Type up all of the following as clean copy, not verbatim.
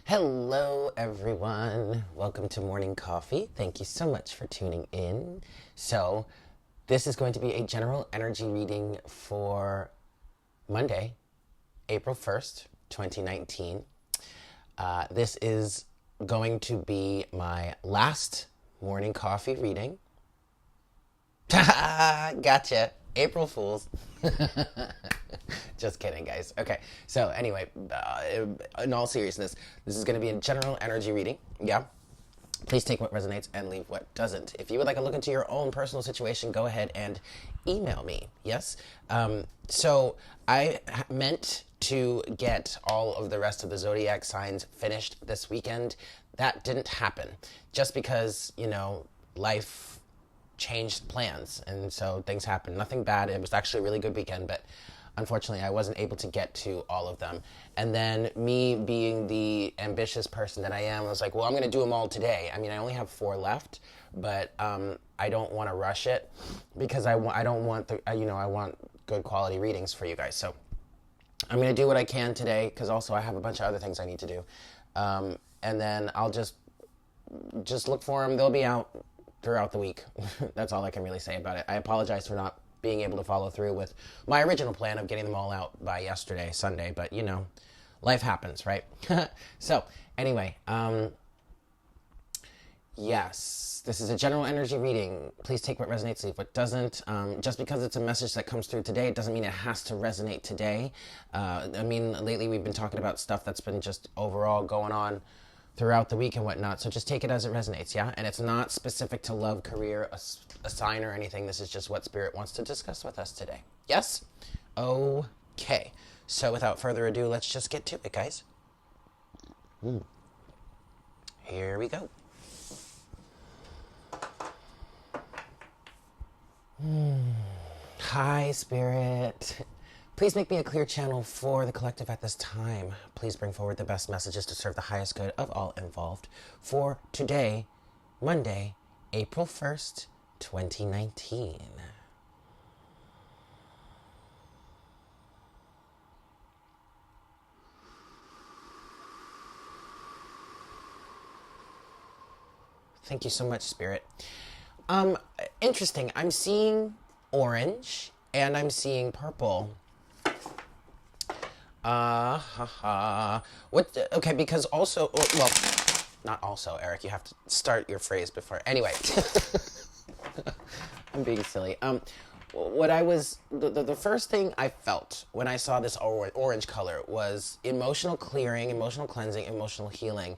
Hello, everyone. Welcome to Morning Coffee. Thank you so much for tuning in. So, this is going to be a general energy reading for Monday, April 1st, 2019. This is going to be my last morning coffee reading. Gotcha. April Fools. Just kidding, guys. Okay, so anyway, in all seriousness, this is going to be a general energy reading. Yeah. Please take what resonates and leave what doesn't. If you would like a look into your own personal situation, go ahead and email me. Yes? So I meant to get all of the rest of the zodiac signs finished this weekend. That didn't happen just because, life changed plans, and so things happened. Nothing bad. It was actually a really good weekend, but unfortunately I wasn't able to get to all of them. And then me being the ambitious person that I am, I was like, well, I'm going to do them all today. I mean, I only have 4 left, but I don't want to rush it because I don't want I want good quality readings for you guys. So I'm going to do what I can today, because also I have a bunch of other things I need to do. And then I'll just look for them. They'll be out throughout the week. That's all I can really say about it. I apologize for not being able to follow through with my original plan of getting them all out by yesterday, Sunday, but life happens, right? So anyway, yes, this is a general energy reading. Please take what resonates, leave what doesn't. Just because it's a message that comes through today, it doesn't mean it has to resonate today. Lately we've been talking about stuff that's been just overall going on throughout the week and whatnot. So just take it as it resonates, yeah? And it's not specific to love, career, a sign or anything. This is just what Spirit wants to discuss with us today. Yes? Okay. So without further ado, let's just get to it, guys. Here we go. Hi, Spirit. Please make me a clear channel for the collective at this time. Please bring forward the best messages to serve the highest good of all involved for today, Monday, April 1st, 2019. Thank you so much, Spirit. Interesting. I'm seeing orange and I'm seeing purple. Okay, because also, well, not also, Eric, you have to start your phrase before. Anyway, I'm being silly. The first thing I felt when I saw this orange color was emotional clearing, emotional cleansing, emotional healing.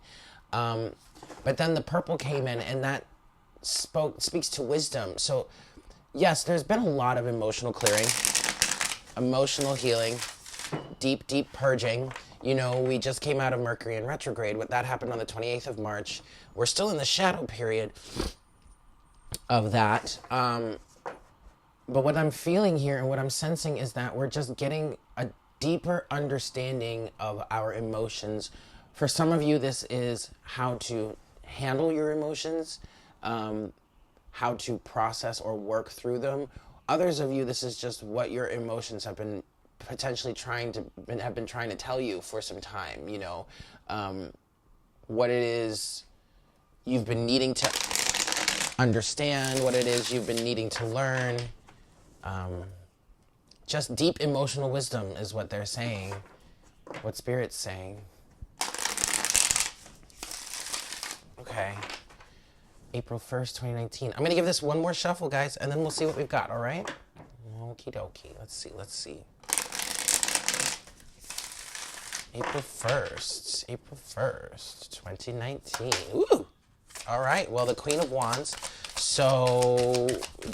But then the purple came in, and that speaks to wisdom. So, yes, there's been a lot of emotional clearing, emotional healing, deep purging. We just came out of Mercury in retrograde. That happened on the 28th of March. We're still in the shadow period of that. But what I'm feeling here and what I'm sensing is that we're just getting a deeper understanding of our emotions. For some of you, this is how to handle your emotions, how to process or work through them. Others of you, this is just what your emotions have been potentially trying to tell you for some time. What it is you've been needing to understand, what it is you've been needing to learn. Just deep emotional wisdom is what they're saying, what Spirit's saying. Okay, April 1st, 2019. I'm going to give this one more shuffle, guys, and then we'll see what we've got, all right? Okie dokie. Let's see. April 1st, 2019. Ooh! All right, well, the Queen of Wands. So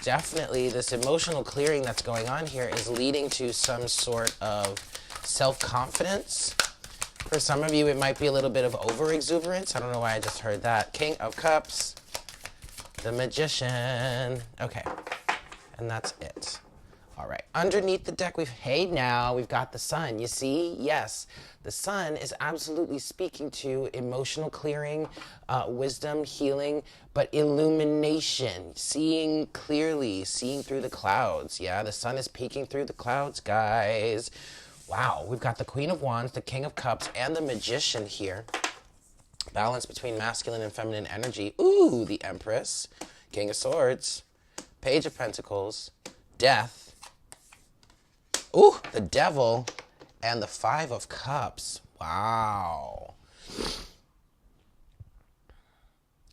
definitely this emotional clearing that's going on here is leading to some sort of self-confidence. For some of you, it might be a little bit of over-exuberance. I don't know why I just heard that. King of Cups, the Magician. Okay, and that's it. All right, underneath the deck, we've got the Sun. You see? Yes, the Sun is absolutely speaking to emotional clearing, wisdom, healing, but illumination, seeing clearly, seeing through the clouds. Yeah, the Sun is peeking through the clouds, guys. Wow, we've got the Queen of Wands, the King of Cups, and the Magician here. Balance between masculine and feminine energy. Ooh, the Empress, King of Swords, Page of Pentacles, Death. Ooh, the Devil, and the Five of Cups. Wow.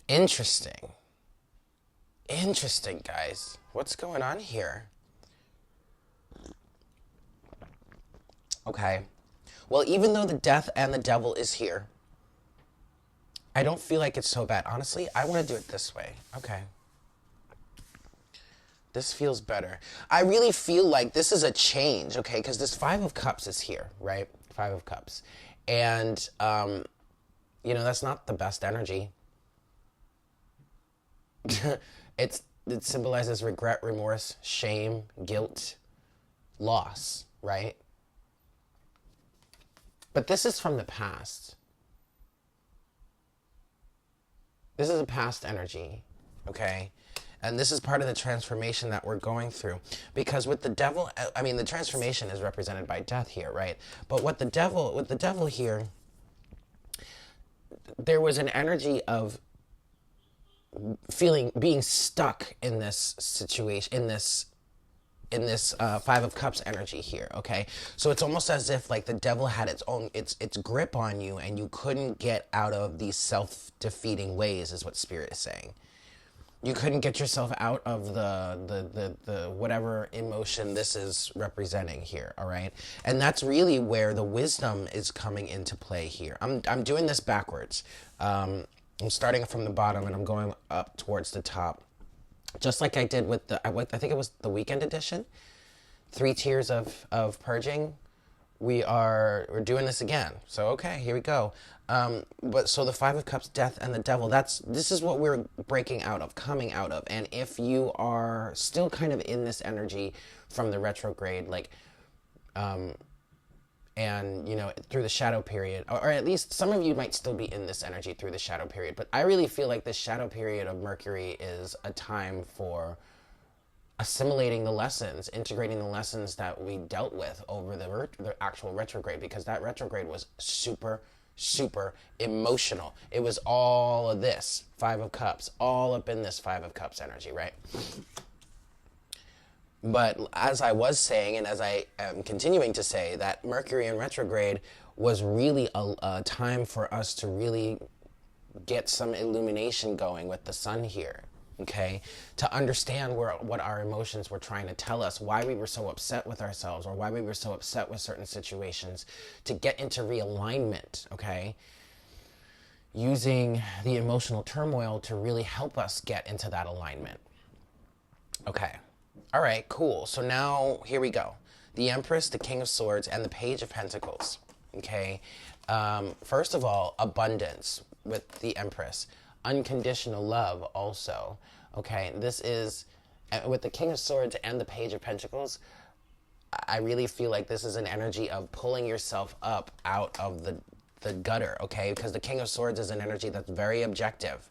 Interesting. Interesting, guys. What's going on here? Okay. Well, even though the Death and the Devil is here, I don't feel like it's so bad. Honestly, I want to do it this way. Okay. This feels better. I really feel like this is a change, okay? Because this Five of Cups is here, right? Five of Cups. And, that's not the best energy. It symbolizes regret, remorse, shame, guilt, loss, right? But this is from the past. This is a past energy, okay? And this is part of the transformation that we're going through. Because with the Devil, the transformation is represented by death here, right? But with the devil here, there was an energy of being stuck in this situation, in this Five of Cups energy here, okay? So it's almost as if like the devil had its grip on you, and you couldn't get out of these self-defeating ways, is what Spirit is saying. You couldn't get yourself out of the whatever emotion this is representing here, all right? And that's really where the wisdom is coming into play here. I'm doing this backwards. I'm starting from the bottom and I'm going up towards the top. Just like I did with I think it was the weekend edition, 3 tiers of purging. We're doing this again. So, okay, here we go. But so the Five of Cups, Death, and the Devil, this is what we're breaking out of, coming out of. And if you are still kind of in this energy from the retrograde, like, and, through the shadow period, or at least some of you might still be in this energy through the shadow period. But I really feel like this shadow period of Mercury is a time for assimilating the lessons, integrating the lessons that we dealt with over the actual retrograde, because that retrograde was super, super emotional. It was all of this Five of Cups, all up in this Five of Cups energy, right? But as I was saying, and as I am continuing to say, that Mercury in retrograde was really a time for us to really get some illumination going with the sun here. Okay, to understand what our emotions were trying to tell us, why we were so upset with ourselves, or why we were so upset with certain situations, to get into realignment, okay? Using the emotional turmoil to really help us get into that alignment. Okay, all right, cool. So now, here we go. The Empress, the King of Swords, and the Page of Pentacles, okay? First of all, abundance with the Empress. Unconditional love also, okay? This is, with the King of Swords and the Page of Pentacles, I really feel like this is an energy of pulling yourself up out of the gutter, okay? Because the King of Swords is an energy that's very objective.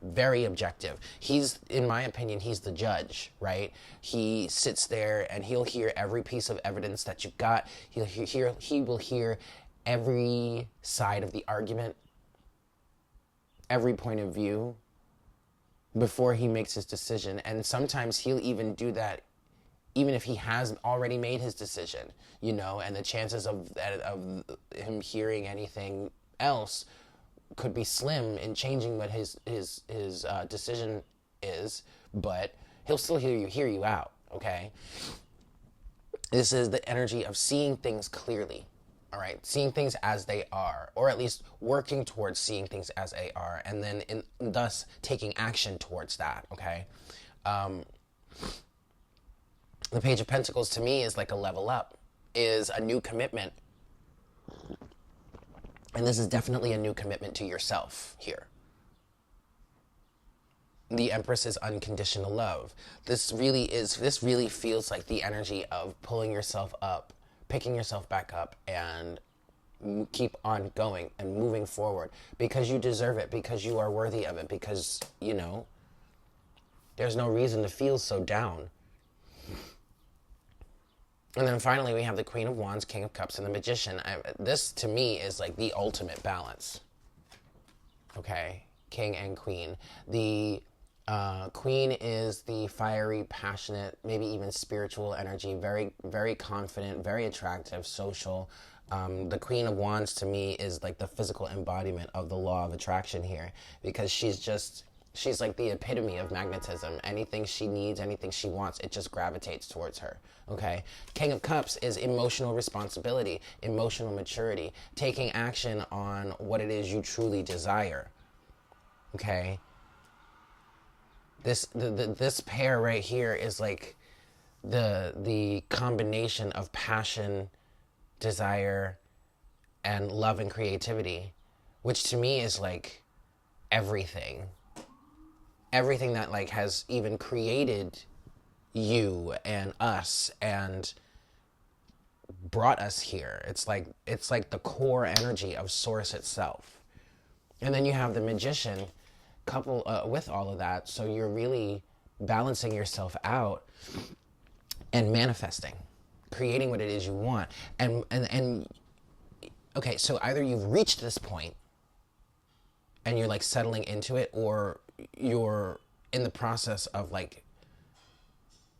Very objective. He's, in my opinion, he's the judge, right? He sits there and he'll hear every piece of evidence that you've got. He will hear every side of the argument, every point of view, before he makes his decision. And sometimes he'll even do that even if he has already made his decision, and the chances of him hearing anything else could be slim in changing what his decision is, but he'll still hear you out, okay? This is the energy of seeing things clearly. All right, seeing things as they are, or at least working towards seeing things as they are, and then thus taking action towards that, okay? The Page of Pentacles to me is like a level up, is a new commitment. And this is definitely a new commitment to yourself here. The Empress is unconditional love. This really feels like the energy of pulling yourself up, picking yourself back up, and keep on going and moving forward because you deserve it, because you are worthy of it, because, there's no reason to feel so down. And then finally, we have the Queen of Wands, King of Cups, and the Magician. This, to me, is like the ultimate balance. Okay, king and queen. The queen is the fiery, passionate, maybe even spiritual energy, very, very confident, very attractive, social. The Queen of Wands to me is like the physical embodiment of the law of attraction here, because she's like the epitome of magnetism. Anything she needs, anything she wants, it just gravitates towards her. Okay. King of Cups is emotional responsibility, emotional maturity, taking action on what it is you truly desire. Okay. This pair right here is like the combination of passion, desire, and love and creativity, which to me is like everything that like has even created you and us and brought us here. It's like the core energy of source itself. And then you have the magician couple with all of that, so you're really balancing yourself out and manifesting, creating what it is you want. And okay, so either you've reached this point and you're like settling into it, or you're in the process of like,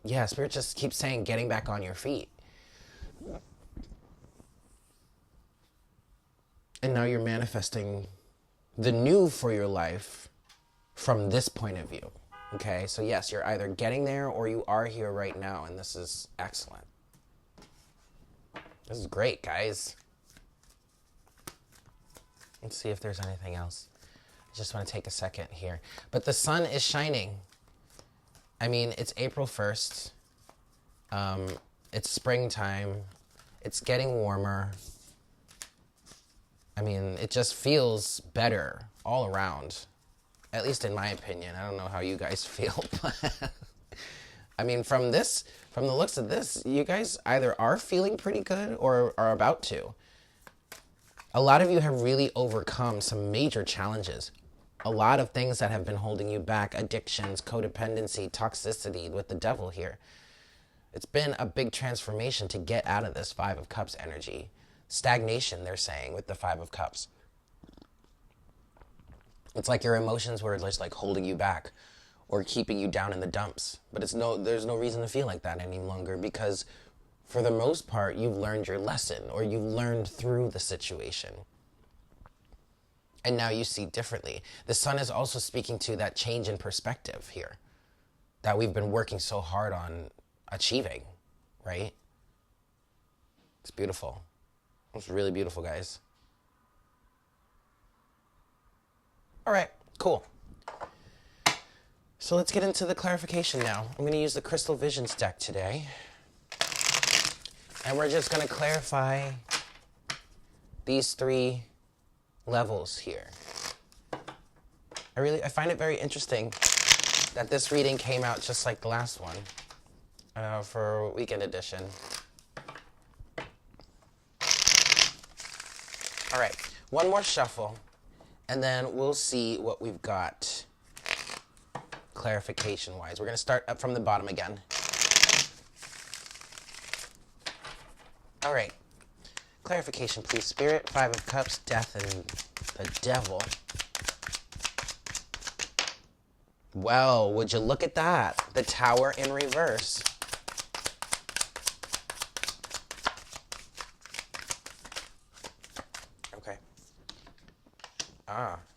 yeah, Spirit just keeps saying getting back on your feet. And now you're manifesting the new for your life from this point of view. Okay, so yes, you're either getting there or you are here right now, and this is excellent. This is great, guys. Let's see if there's anything else. I just want to take a second here. But the sun is shining. I mean, it's April 1st. It's springtime. It's getting warmer. I mean, it just feels better all around. At least in my opinion. I don't know how you guys feel, but I mean, from the looks of this, you guys either are feeling pretty good or are about to. A lot of you have really overcome some major challenges. A lot of things that have been holding you back, addictions, codependency, toxicity with the devil here. It's been a big transformation to get out of this Five of Cups energy. Stagnation, they're saying, with the Five of Cups. It's like your emotions were just like holding you back or keeping you down in the dumps. But there's no reason to feel like that any longer, because for the most part, you've learned your lesson, or you've learned through the situation. And now you see differently. The sun is also speaking to that change in perspective here that we've been working so hard on achieving, right? It's beautiful. It's really beautiful, guys. All right, cool. So let's get into the clarification now. I'm going to use the Crystal Visions deck today. And we're just going to clarify these three levels here. I find it very interesting that this reading came out just like the last one for weekend edition. All right, one more shuffle, and then we'll see what we've got clarification-wise. We're going to start up from the bottom again. All right. Clarification, please, Spirit. Five of Cups, Death, and the Devil. Well, would you look at that? The Tower in reverse. Okay.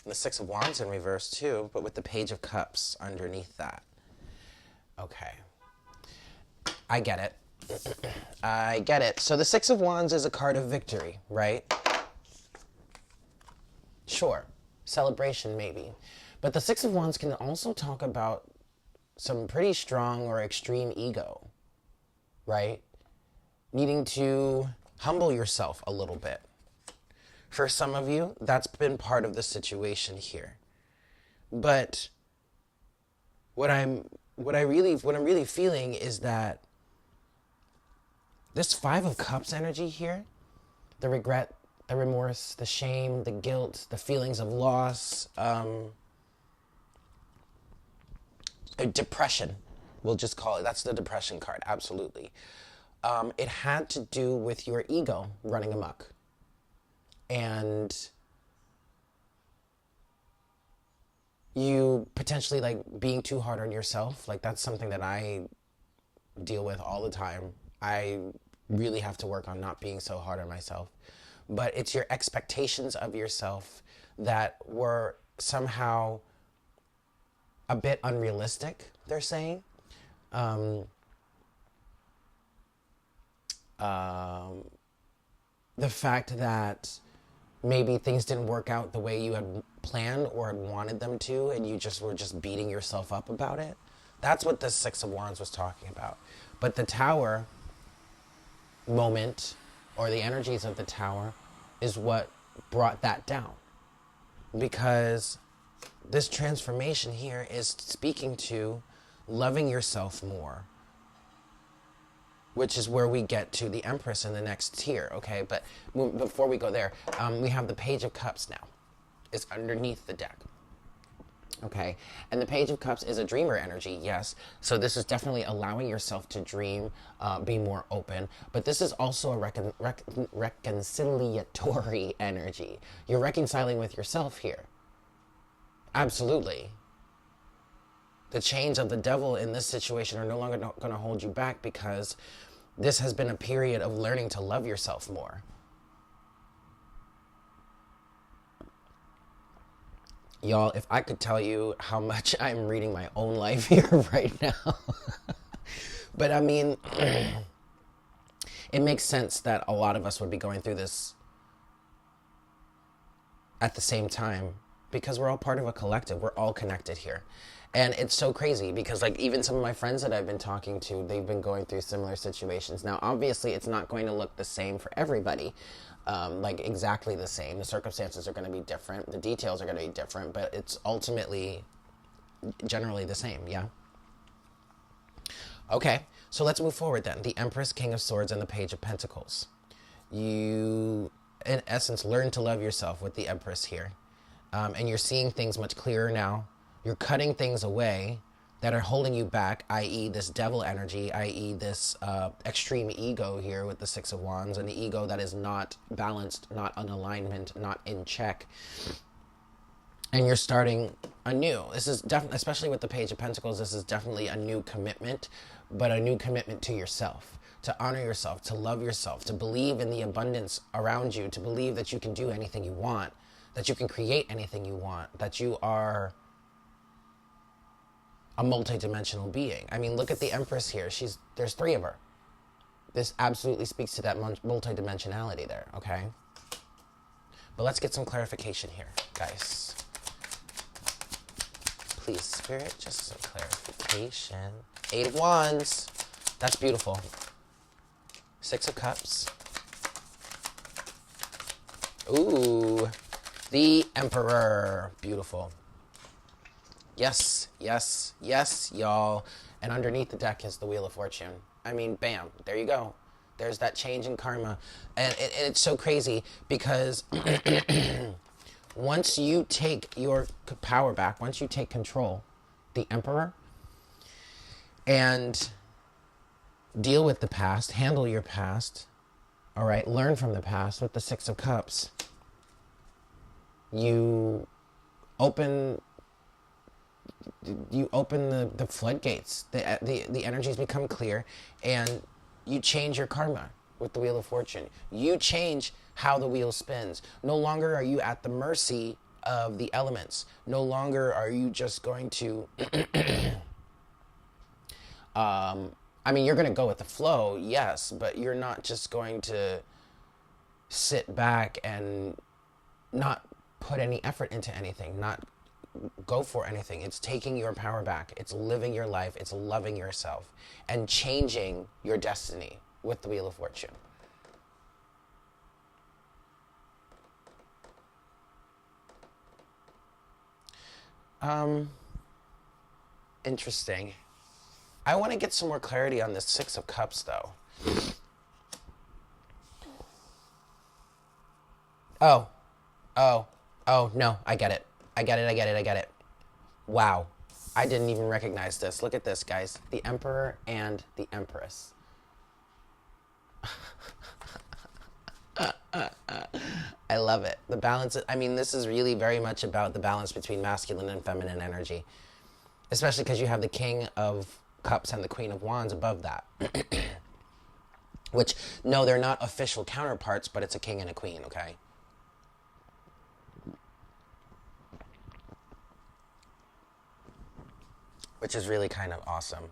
The Six of Wands in reverse, too, but with the Page of Cups underneath that. Okay. I get it. I get it. So the Six of Wands is a card of victory, right? Sure. Celebration, maybe. But the Six of Wands can also talk about some pretty strong or extreme ego, right? Needing to humble yourself a little bit. For some of you, that's been part of the situation here. But what I'm really feeling is that this Five of Cups energy here, the regret, the remorse, the shame, the guilt, the feelings of loss, depression, we'll just call it. That's the depression card, absolutely. It had to do with your ego running amok. And you potentially like being too hard on yourself. Like that's something that I deal with all the time. I really have to work on not being so hard on myself. But it's your expectations of yourself that were somehow a bit unrealistic, they're saying. The fact that maybe things didn't work out the way you had planned or had wanted them to, and you just were just beating yourself up about it. That's what the Six of Wands was talking about. But the Tower moment, or the energies of the Tower, is what brought that down. Because this transformation here is speaking to loving yourself more, which is where we get to the Empress in the next tier, okay? But before we go there, we have the Page of Cups now. It's underneath the deck, okay? And the Page of Cups is a dreamer energy, yes. So this is definitely allowing yourself to dream, be more open. But this is also a reconciliatory energy. You're reconciling with yourself here. Absolutely. The chains of the devil in this situation are no longer going to hold you back, because this has been a period of learning to love yourself more. Y'all, if I could tell you how much I'm reading my own life here right now. But I mean, it makes sense that a lot of us would be going through this at the same time, because we're all part of a collective. We're all connected here. And it's so crazy because like even some of my friends that I've been talking to, they've been going through similar situations. Now, obviously, it's not going to look the same for everybody, like exactly the same. The circumstances are going to be different. The details are going to be different, but it's ultimately generally the same, yeah? Okay, so let's move forward then. The Empress, King of Swords, and the Page of Pentacles. You, in essence, learn to love yourself with the Empress here. And you're seeing things much clearer now. You're cutting things away that are holding you back, i.e. this devil energy, i.e. this extreme ego here with the Six of Wands, and the ego that is not balanced, not in alignment, not in check. And you're starting anew. This is definitely, especially with the Page of Pentacles, this is definitely a new commitment, but a new commitment to yourself, to honor yourself, to love yourself, to believe in the abundance around you, to believe that you can do anything you want, that you can create anything you want, that you are a multidimensional being. I mean, look at the Empress here. There's three of her. This absolutely speaks to that multidimensionality there, okay? But let's get some clarification here, guys. Please, Spirit, just some clarification. Eight of Wands. That's beautiful. Six of Cups. Ooh. The Emperor. Beautiful. Yes, yes, yes, y'all. And underneath the deck is the Wheel of Fortune. I mean, bam, there you go. There's that change in karma. And it's so crazy because once you take your power back, once you take control, the Emperor, and deal with the past, handle your past, all right, learn from the past with the Six of Cups, you open the floodgates. The energies become clear, and you change your karma with the Wheel of Fortune. You change how the wheel spins. No longer are you at the mercy of the elements. No longer are you just going to I mean, you're going to go with the flow, yes, but you're not just going to sit back and not put any effort into anything, not go for anything. It's taking your power back. It's living your life. It's loving yourself and changing your destiny with the Wheel of Fortune. Interesting. I want to get some more clarity on this Six of Cups, though. Oh, no, I get it. I get it. Wow. I didn't even recognize this. Look at this, guys. The Emperor and the Empress. I love it. The balance, I mean, this is really very much about the balance between masculine and feminine energy, especially because you have the King of Cups and the Queen of Wands above that. Which, no, they're not official counterparts, but it's a king and a queen, okay? Which is really kind of awesome.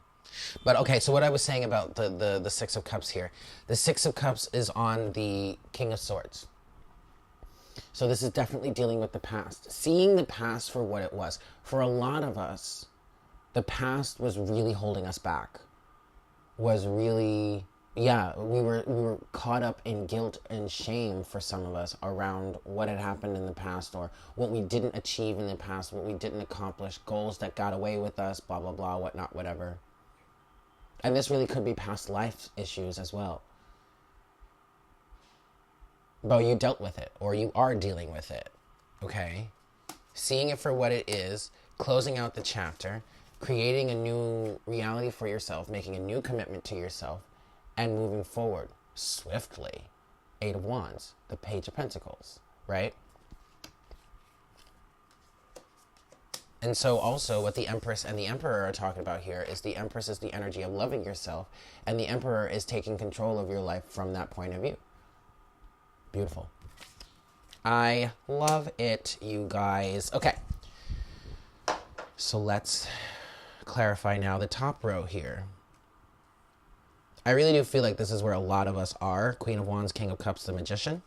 But, okay, so what I was saying about the Six of Cups here. The Six of Cups is on the King of Swords. So this is definitely dealing with the past. Seeing the past for what it was. For a lot of us, the past was really holding us back. Was really... Yeah, we were caught up in guilt and shame for some of us around what had happened in the past or what we didn't achieve in the past, what we didn't accomplish, goals that got away with us, blah, blah, blah, whatnot, whatever. And this really could be past life issues as well. But you dealt with it, or you are dealing with it, okay? Seeing it for what it is, closing out the chapter, creating a new reality for yourself, making a new commitment to yourself, and moving forward swiftly. Eight of Wands, the Page of Pentacles, right? And so also what the Empress and the Emperor are talking about here is the Empress is the energy of loving yourself, and the Emperor is taking control of your life from that point of view. Beautiful. I love it, you guys. Okay. So let's clarify now the top row here. I really do feel like this is where a lot of us are. Queen of Wands, King of Cups, the Magician.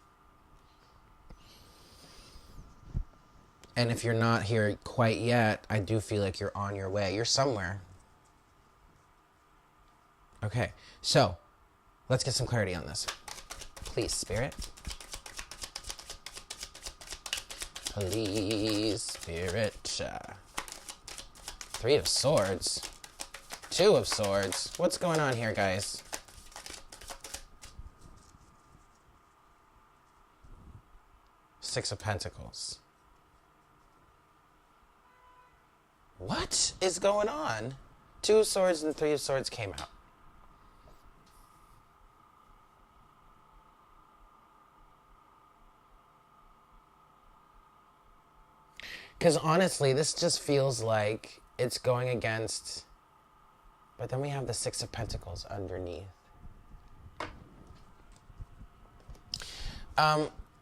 And if you're not here quite yet, I do feel like you're on your way. You're somewhere. Okay, so let's get some clarity on this. Please, Spirit. Please, Spirit. Three of Swords. Two of Swords. What's going on here, guys? Six of Pentacles. What is going on? Two of Swords and Three of Swords came out. Because honestly, this just feels like it's going against... But then we have the Six of Pentacles underneath.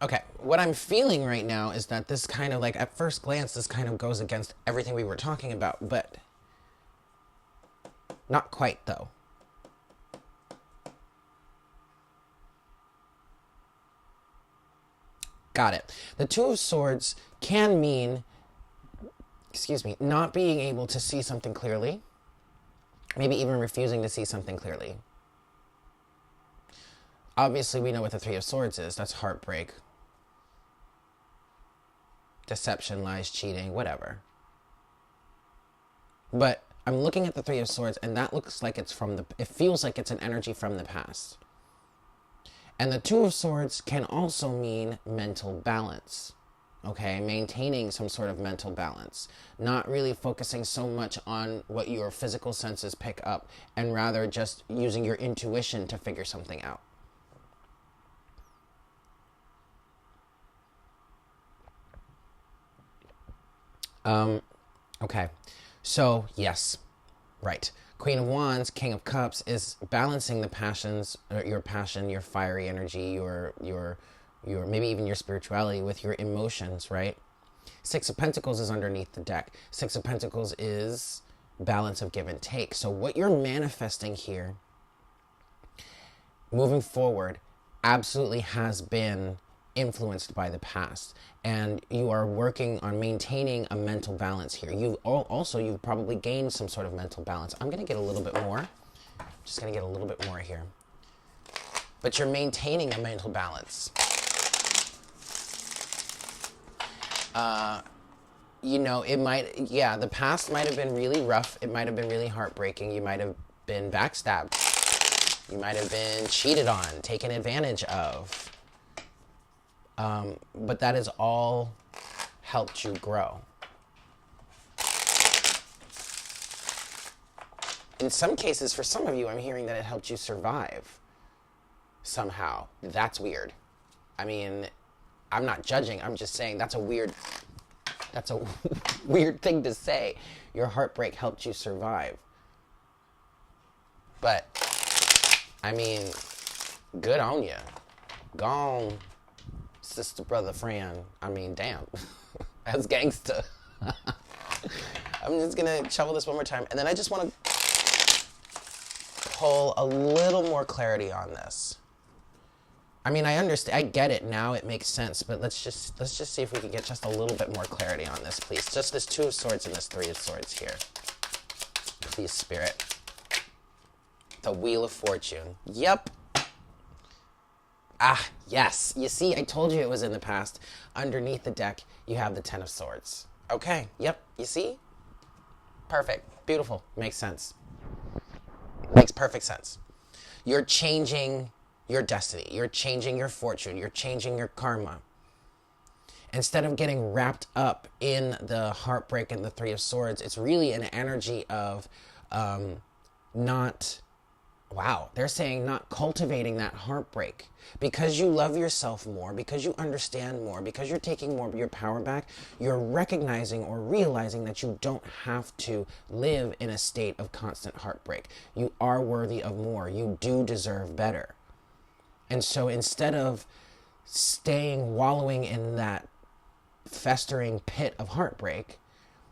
Okay, what I'm feeling right now is that this kind of like, at first glance, this kind of goes against everything we were talking about, but not quite, though. Got it. The Two of Swords can mean, not being able to see something clearly. Maybe even refusing to see something clearly. Obviously, we know what the Three of Swords is. That's heartbreak. Deception, lies, cheating, whatever. But I'm looking at the Three of Swords, and that looks like it's from the... It feels like it's an energy from the past. And the Two of Swords can also mean mental balance. Okay, maintaining some sort of mental balance. Not really focusing so much on what your physical senses pick up, and rather just using your intuition to figure something out. Okay, so yes, right. Queen of Wands, King of Cups is balancing the passions, your passion, your fiery energy, your maybe even your spirituality with your emotions, right? Six of Pentacles is underneath the deck. Six of Pentacles is balance of give and take. So what you're manifesting here, moving forward, absolutely has been influenced by the past, and you are working on maintaining a mental balance here. You've probably gained some sort of mental balance. I'm going to get a little bit more. Just going to get a little bit more here. But you're maintaining a mental balance. You know, it might, yeah, the past might have been really rough. It might have been really heartbreaking. You might have been backstabbed. You might have been cheated on, taken advantage of. But that has all helped you grow. In some cases, for some of you, I'm hearing that it helped you survive somehow. That's weird. I mean, I'm not judging. I'm just saying that's a weird weird thing to say. Your heartbreak helped you survive. But, I mean, good on you. Gone, sister, brother, friend. I mean, damn. That's gangsta. I'm just going to shuffle this one more time. And then I just want to pull a little more clarity on this. I mean, I understand. I get it now. It makes sense. But let's just see if we can get just a little bit more clarity on this, please. Just this 2 of Swords and this 3 of Swords here. Please, Spirit. The Wheel of Fortune. Yep. Ah, yes. You see, I told you it was in the past. Underneath the deck, you have the 10 of Swords. Okay. Yep. You see? Perfect. Beautiful. Makes sense. Makes perfect sense. You're changing your destiny. You're changing your fortune. You're changing your karma. Instead of getting wrapped up in the heartbreak and the 3 of Swords, it's really an energy of they're saying not cultivating that heartbreak. Because you love yourself more, because you understand more, because you're taking more of your power back, you're recognizing or realizing that you don't have to live in a state of constant heartbreak. You are worthy of more. You do deserve better. And so instead of wallowing in that festering pit of heartbreak,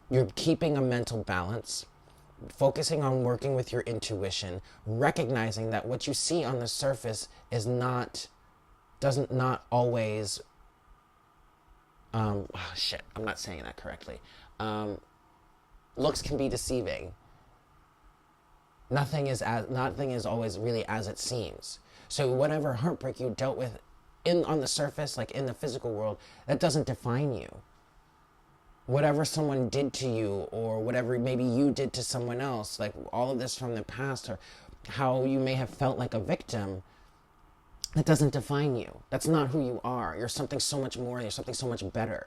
you're keeping a mental balance, focusing on working with your intuition, recognizing that what you see on the surface is not always, I'm not saying that correctly. Looks can be deceiving. Nothing is always really as it seems. So whatever heartbreak you dealt with on the surface, like in the physical world, that doesn't define you. Whatever someone did to you, or whatever maybe you did to someone else, like all of this from the past, or how you may have felt like a victim, that doesn't define you. That's not who you are. You're something so much more. You're something so much better.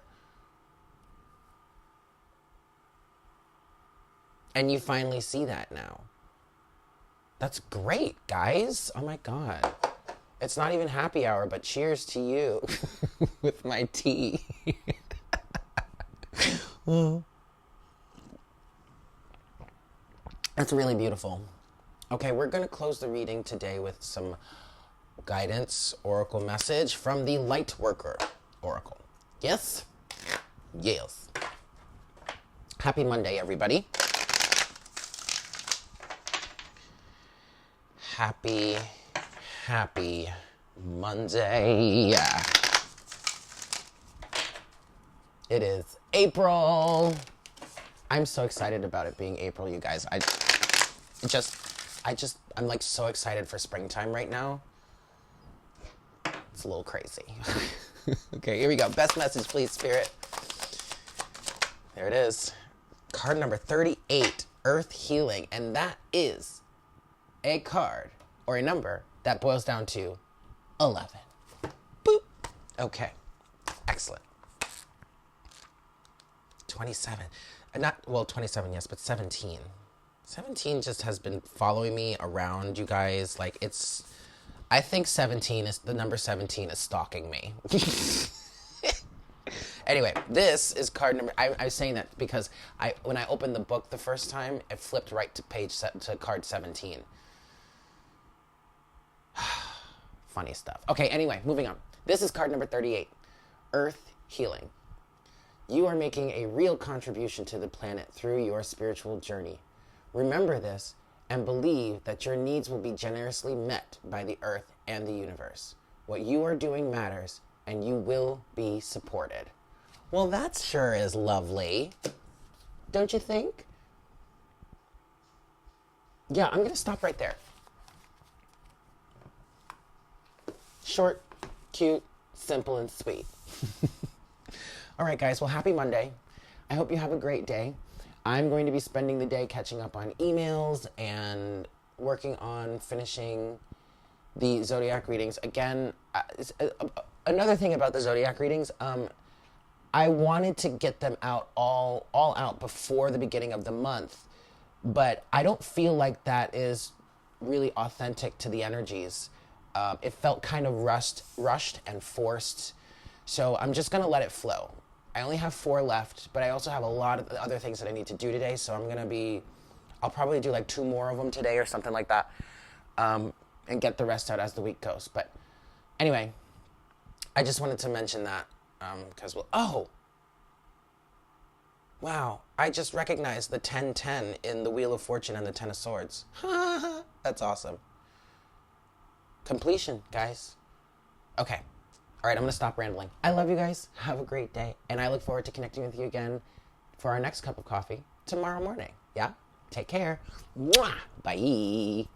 And you finally see that now. That's great, guys. Oh my God. It's not even happy hour, but cheers to you with my tea. That's really beautiful. Okay, we're going to close the reading today with some guidance oracle message from the Light Worker Oracle. Yes? Yes. Happy Monday, everybody. Happy Monday. It is April. I'm so excited about it being April, you guys. I'm like so excited for springtime right now. It's a little crazy. Okay, here we go. Best message, please, Spirit. There it is. Card number 38, Earth Healing. And that is a card or a number that boils down to 11. Boop. Okay. Excellent. 27. 27, yes, but 17. 17 just has been following me around, you guys. Like, I think the number 17 is stalking me. Anyway, this is card number, I was saying that because when I opened the book the first time, it flipped right to card 17. Funny stuff. Okay, anyway, moving on. This is card number 38, Earth Healing. You are making a real contribution to the planet through your spiritual journey. Remember this and believe that your needs will be generously met by the earth and the universe. What you are doing matters, and you will be supported. Well, that sure is lovely. Don't you think? Yeah, I'm going to stop right there. Short, cute, simple, and sweet. All right, guys. Well, happy Monday. I hope you have a great day. I'm going to be spending the day catching up on emails and working on finishing the Zodiac readings. Again, another thing about the Zodiac readings, I wanted to get them out all out before the beginning of the month, but I don't feel like that is really authentic to the energies. It felt kind of rushed and forced. So I'm just going to let it flow. I only have 4 left, but I also have a lot of other things that I need to do today. So I'll probably do like 2 more of them today or something like that. And get the rest out as the week goes. But anyway, I just wanted to mention that because wow, I just recognized the 10-10 in the Wheel of Fortune and the 10 of Swords. That's awesome. Completion, guys. Okay. All right, I'm going to stop rambling. I love you guys. Have a great day. And I look forward to connecting with you again for our next cup of coffee tomorrow morning. Yeah? Take care. Mwah! Bye.